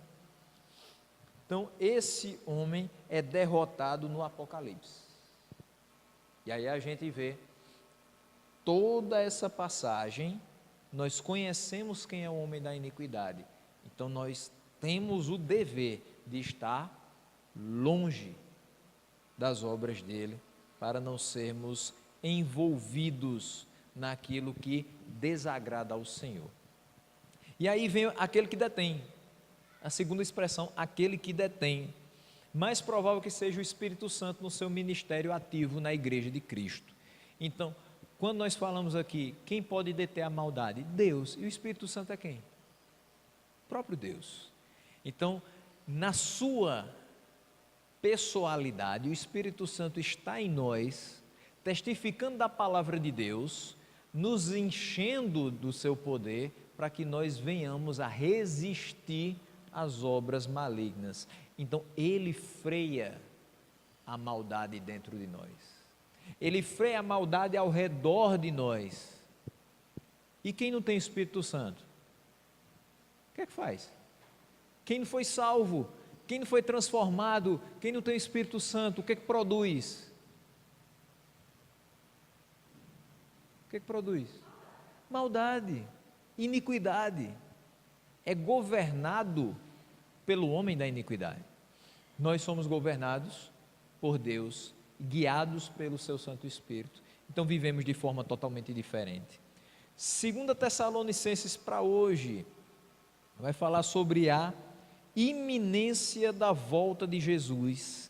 Então, esse homem é derrotado no Apocalipse. E aí a gente vê toda essa passagem, nós conhecemos quem é o homem da iniquidade. Então, nós temos o dever de estar longe das obras dele, para não sermos envolvidos naquilo que desagrada ao Senhor. E aí vem aquele que detém, a segunda expressão, aquele que detém. Mais provável que seja o Espírito Santo no seu ministério ativo na igreja de Cristo. Então, quando nós falamos aqui, quem pode deter a maldade? Deus. E o Espírito Santo é quem? O próprio Deus. Então, na sua pessoalidade, o Espírito Santo está em nós, testificando da palavra de Deus, nos enchendo do seu poder, para que nós venhamos a resistir às obras malignas. Então, ele freia a maldade dentro de nós. Ele freia a maldade ao redor de nós. E quem não tem Espírito Santo? O que é que faz? Quem não foi salvo, quem não foi transformado, quem não tem Espírito Santo, o que é que produz? O que é que produz? Maldade, iniquidade. É governado pelo homem da iniquidade. Nós somos governados por Deus, guiados pelo seu Santo Espírito. Então vivemos de forma totalmente diferente. 2 Tessalonicenses para hoje vai falar sobre a iminência da volta de Jesus.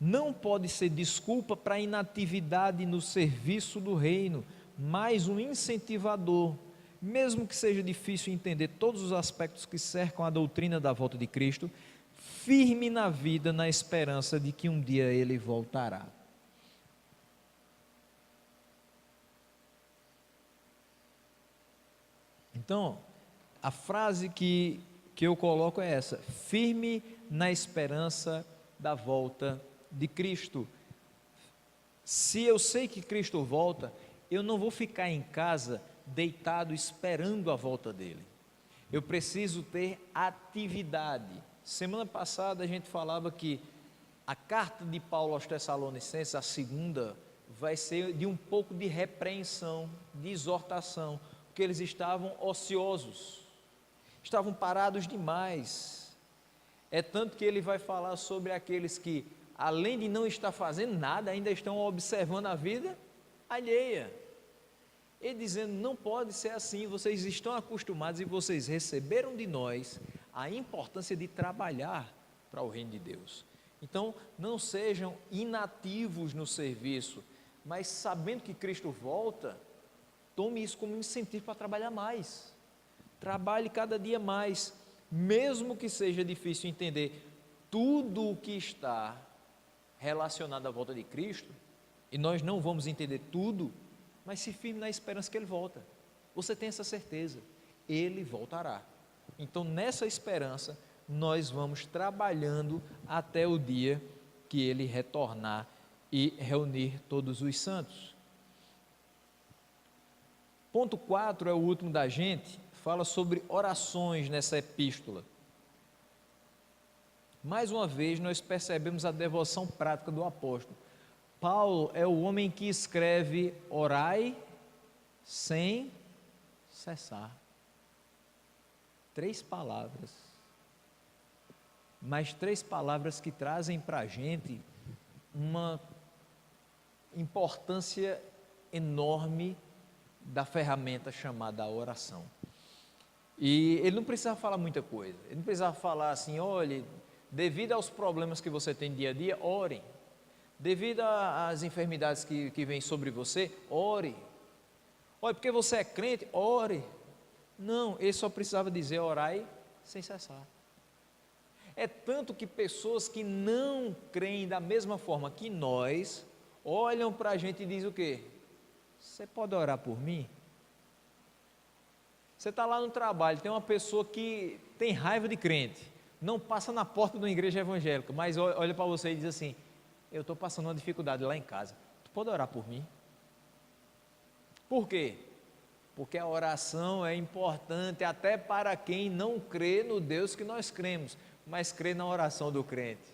Não pode ser desculpa para a inatividade no serviço do reino, mas um incentivador. Mesmo que seja difícil entender todos os aspectos que cercam a doutrina da volta de Cristo, firme na vida, na esperança de que um dia Ele voltará. Então, a frase que eu coloco é essa: firme na esperança da volta de Cristo. Se eu sei que Cristo volta, eu não vou ficar em casa deitado esperando a volta dele. Eu preciso ter atividade. Semana passada a gente falava que a carta de Paulo aos Tessalonicenses, a segunda, vai ser de um pouco de repreensão, de exortação, porque eles estavam ociosos, estavam parados demais. É tanto que ele vai falar sobre aqueles que, além de não estar fazendo nada, ainda estão observando a vida alheia. Ele dizendo: não pode ser assim, vocês estão acostumados e vocês receberam de nós a importância de trabalhar para o reino de Deus. Então, não sejam inativos no serviço, mas sabendo que Cristo volta, tome isso como incentivo para trabalhar mais. Trabalhe cada dia mais, mesmo que seja difícil entender tudo o que está relacionado à volta de Cristo, e nós não vamos entender tudo, mas se firme na esperança que Ele volta. Você tem essa certeza, Ele voltará. Então, nessa esperança, nós vamos trabalhando até o dia que Ele retornar e reunir todos os santos. Ponto 4 é o último da gente, fala sobre orações nessa epístola. Mais uma vez, nós percebemos a devoção prática do apóstolo. Paulo é o homem que escreve: orai sem cessar. 3 palavras, mas 3 palavras que trazem para a gente uma importância enorme da ferramenta chamada oração. E ele não precisava falar muita coisa, ele não precisava falar assim: olhe, devido aos problemas que você tem dia a dia, ore. Devido às enfermidades que vêm sobre você, ore. Olha, porque você é crente, ore. Não, ele só precisava dizer: orai sem cessar. É tanto que pessoas que não creem da mesma forma que nós, olham para a gente e dizem o quê? Você pode orar por mim? Você está lá no trabalho, tem uma pessoa que tem raiva de crente, não passa na porta de uma igreja evangélica, mas olha para você e diz assim: eu estou passando uma dificuldade lá em casa, tu pode orar por mim? Por quê? Porque a oração é importante até para quem não crê no Deus que nós cremos, mas crê na oração do crente.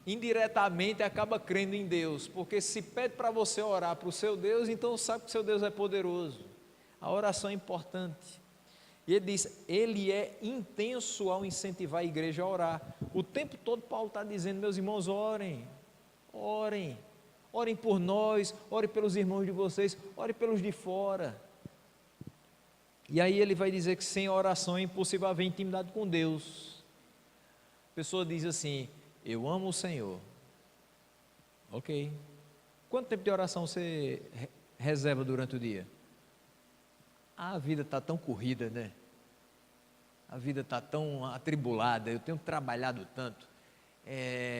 Indiretamente acaba crendo em Deus, porque se pede para você orar para o seu Deus, então sabe que o seu Deus é poderoso. A oração é importante. E ele diz: ele é intenso ao incentivar a igreja a orar. O tempo todo Paulo está dizendo: meus irmãos, orem, orem, orem por nós, orem pelos irmãos de vocês, orem pelos de fora. E aí ele vai dizer que sem oração é impossível haver intimidade com Deus. A pessoa diz assim: eu amo o Senhor. Ok. Quanto tempo de oração você reserva durante o dia? A vida está tão corrida, né? A vida está tão atribulada, eu tenho trabalhado tanto.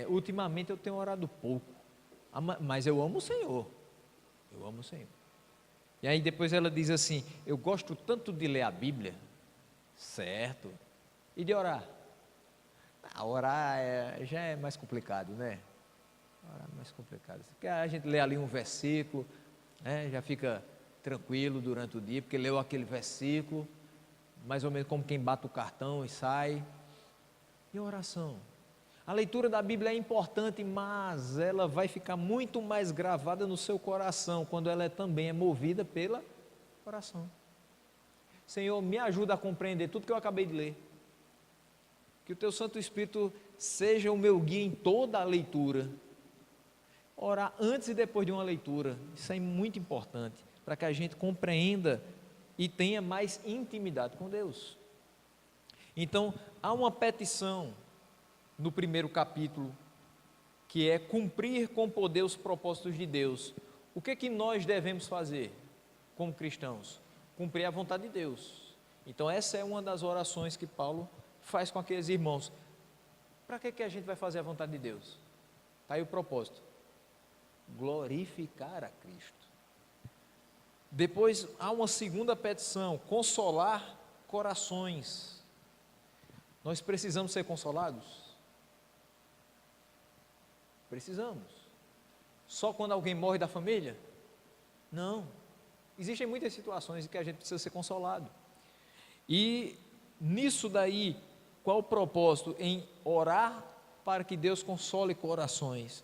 Ultimamente eu tenho orado pouco, mas eu amo o Senhor. Eu amo o Senhor. E aí depois ela diz assim: eu gosto tanto de ler a Bíblia, certo? E de orar? orar já é mais complicado, né? Orar é mais complicado. Porque a gente lê ali um versículo, né, já fica tranquilo durante o dia, porque leu aquele versículo, mais ou menos como quem bate o cartão e sai. E a oração? A leitura da Bíblia é importante, mas ela vai ficar muito mais gravada no seu coração, quando ela também é movida pela oração. Senhor, me ajuda a compreender tudo que eu acabei de ler. Que o Teu Santo Espírito seja o meu guia em toda a leitura. Orar antes e depois de uma leitura, isso é muito importante, para que a gente compreenda e tenha mais intimidade com Deus. Então, há uma petição no primeiro capítulo, que é cumprir com poder os propósitos de Deus. O que nós devemos fazer como cristãos? Cumprir a vontade de Deus. Então essa é uma das orações que Paulo faz com aqueles irmãos. Para que a gente vai fazer a vontade de Deus? Está aí o propósito: glorificar a Cristo. Depois há uma segunda petição: consolar corações. Nós precisamos ser consolados? Precisamos. Só quando alguém morre da família? Não. Existem muitas situações em que a gente precisa ser consolado. E nisso daí, qual o propósito? Em orar para que Deus console corações,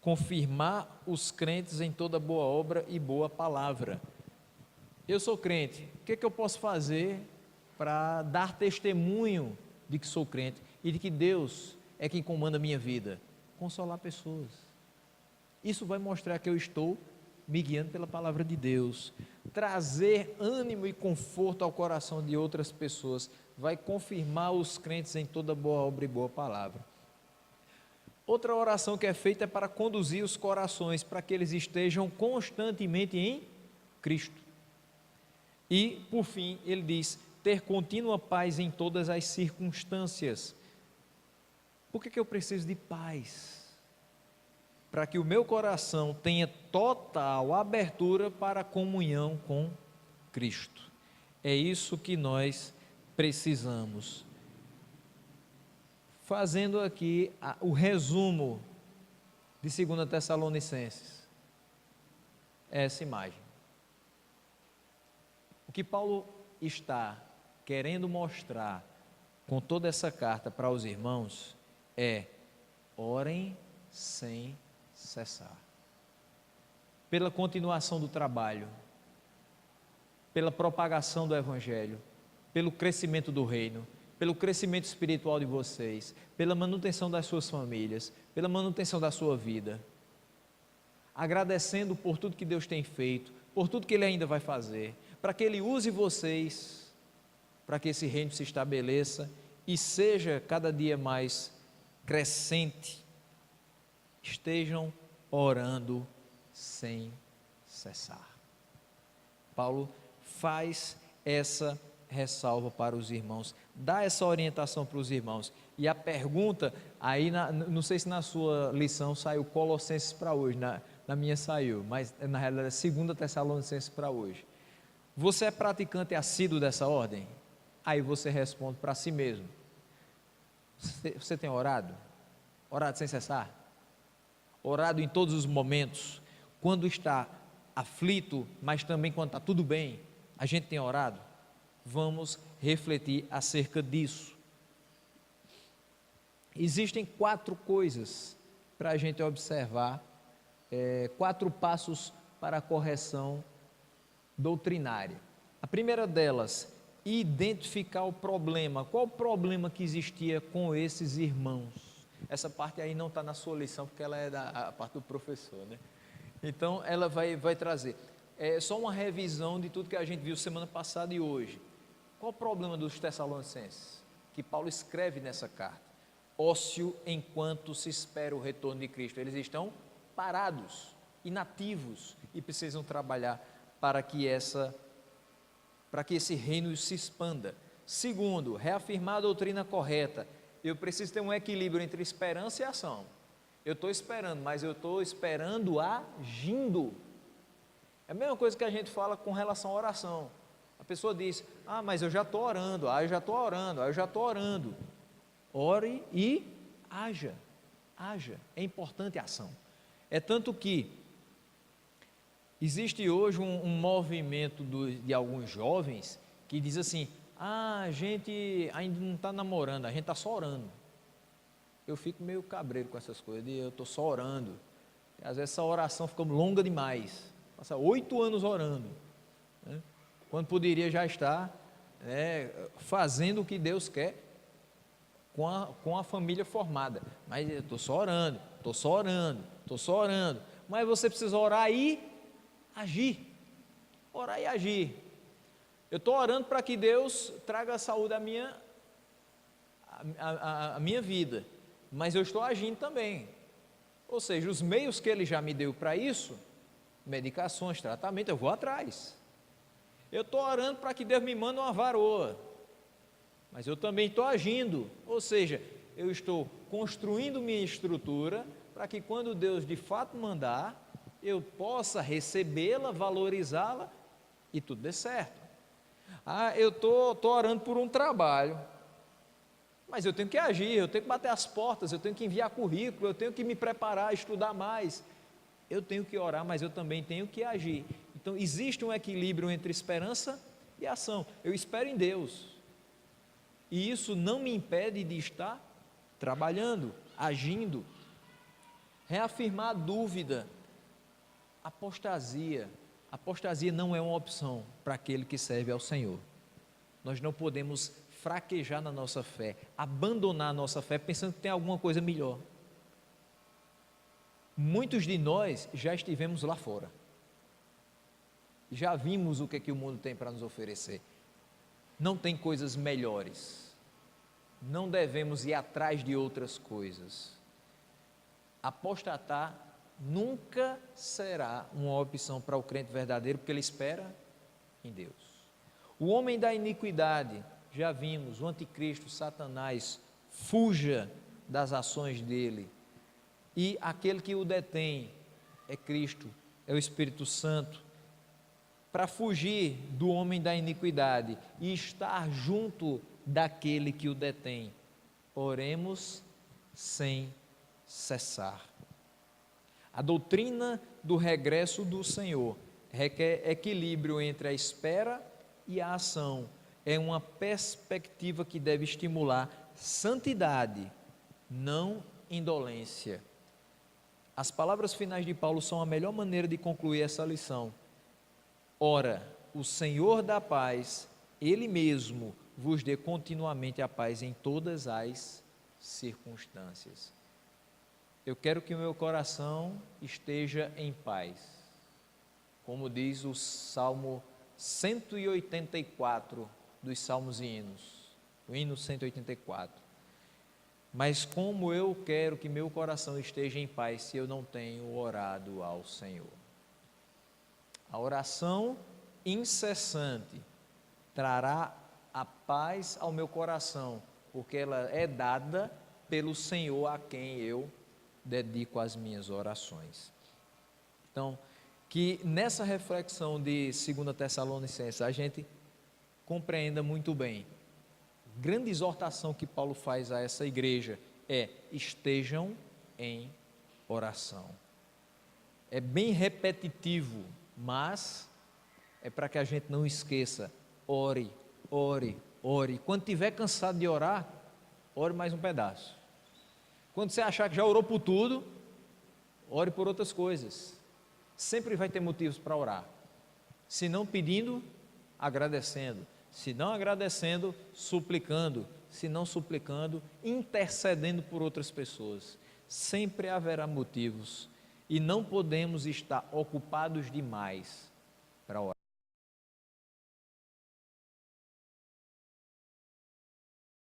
confirmar os crentes em toda boa obra e boa palavra. Eu sou crente, o que eu posso fazer para dar testemunho de que sou crente e de que Deus é quem comanda a minha vida? Consolar pessoas. Isso vai mostrar que eu estou me guiando pela palavra de Deus. Trazer ânimo e conforto ao coração de outras pessoas vai confirmar os crentes em toda boa obra e boa palavra. Outra oração que é feita é para conduzir os corações, para que eles estejam constantemente em Cristo. E, por fim, ele diz: ter contínua paz em todas as circunstâncias. Por que eu preciso de paz? Para que o meu coração tenha total abertura para a comunhão com Cristo. É isso que nós precisamos. Fazendo aqui o resumo de 2 Tessalonicenses, essa imagem. O que Paulo está querendo mostrar com toda essa carta para os irmãos é: orem sem cessar, pela continuação do trabalho, pela propagação do Evangelho, pelo crescimento do reino, pelo crescimento espiritual de vocês, pela manutenção das suas famílias, pela manutenção da sua vida, agradecendo por tudo que Deus tem feito, por tudo que Ele ainda vai fazer, para que Ele use vocês, para que esse reino se estabeleça e seja cada dia mais crescente. Estejam orando sem cessar. Paulo faz essa ressalva para os irmãos, dá essa orientação para os irmãos. E a pergunta, aí não sei se na sua lição saiu Colossenses para hoje, na minha saiu, mas na realidade é 2 Tessalonicenses para hoje. Você é praticante assíduo dessa ordem? Aí você responde para si mesmo: você tem orado? Orado sem cessar? Orado em todos os momentos? Quando está aflito, mas também quando está tudo bem, a gente tem orado? Vamos refletir acerca disso. Existem 4 coisas para a gente observar, 4 passos para a correção doutrinária. A primeira delas, identificar o problema. Qual o problema que existia com esses irmãos? Essa parte aí não está na sua lição, porque ela é a parte do professor, né? Então ela vai trazer só uma revisão de tudo que a gente viu semana passada e hoje. Qual o problema dos Tessalonicenses que Paulo escreve nessa carta? Ócio enquanto se espera o retorno de Cristo. Eles estão parados, inativos, e precisam trabalhar para que esse reino se expanda. Segundo, reafirmar a doutrina correta. Eu preciso ter um equilíbrio entre esperança e ação. Eu estou esperando, mas eu estou esperando agindo. É a mesma coisa que a gente fala com relação à oração. A pessoa diz: mas eu já estou orando, eu já estou orando, eu já estou orando. ore e haja. Haja. É importante a ação. É tanto que existe hoje um movimento de alguns jovens que diz assim: a gente ainda não está namorando, a gente está só orando. Eu fico meio cabreiro com essas coisas, eu estou só orando. Às vezes essa oração fica longa demais, passa 8 anos orando, né? Quando poderia já estar, né, fazendo o que Deus quer com a família formada. Mas eu estou só orando, estou só orando, estou só orando. Mas você precisa orar e agir. Orar e agir. Eu estou orando para que Deus traga saúde à minha vida, mas eu estou agindo também. Ou seja, os meios que Ele já me deu para isso, medicações, tratamento, eu vou atrás. Eu estou orando para que Deus me mande uma varoa, mas eu também estou agindo. Ou seja, eu estou construindo minha estrutura para que quando Deus de fato mandar, eu possa recebê-la, valorizá-la e tudo dê certo. Eu estou orando por um trabalho, mas eu tenho que agir, eu tenho que bater as portas, eu tenho que enviar currículo, eu tenho que me preparar, estudar mais. Eu tenho que orar, mas eu também tenho que agir. Então existe um equilíbrio entre esperança e ação. Eu espero em Deus, e isso não me impede de estar trabalhando, agindo. Reafirmar a dúvida. Apostasia não é uma opção para aquele que serve ao Senhor. Nós não podemos fraquejar na nossa fé, abandonar a nossa fé pensando que tem alguma coisa melhor. Muitos de nós já estivemos lá fora, já vimos o que o mundo tem para nos oferecer. Não tem coisas melhores, não devemos ir atrás de outras coisas. Apostatar nunca será uma opção para o crente verdadeiro, porque ele espera em Deus. O homem da iniquidade, já vimos, o anticristo, Satanás, fuja das ações dele, e aquele que o detém é Cristo, é o Espírito Santo. Para fugir do homem da iniquidade e estar junto daquele que o detém, oremos sem cessar. A doutrina do regresso do Senhor requer equilíbrio entre a espera e a ação. É uma perspectiva que deve estimular santidade, não indolência. As palavras finais de Paulo são a melhor maneira de concluir essa lição. Ora, o Senhor da paz, Ele mesmo vos dê continuamente a paz em todas as circunstâncias. Eu quero que o meu coração esteja em paz, como diz o Salmo 184 dos Salmos e Hinos, o hino 184. Mas como eu quero que meu coração esteja em paz se eu não tenho orado ao Senhor? A oração incessante trará a paz ao meu coração, porque ela é dada pelo Senhor a quem eu dedico as minhas orações. Então, que nessa reflexão de 2 Tessalonicenses a gente compreenda muito bem. Grande exortação que Paulo faz a essa igreja é: estejam em oração. É bem repetitivo, mas é para que a gente não esqueça. Ore, ore, ore. Quando estiver cansado de orar, ore mais um pedaço. Quando você achar que já orou por tudo, ore por outras coisas. Sempre vai ter motivos para orar. Se não pedindo, agradecendo. Se não agradecendo, suplicando. Se não suplicando, intercedendo por outras pessoas. Sempre haverá motivos. E não podemos estar ocupados demais para orar.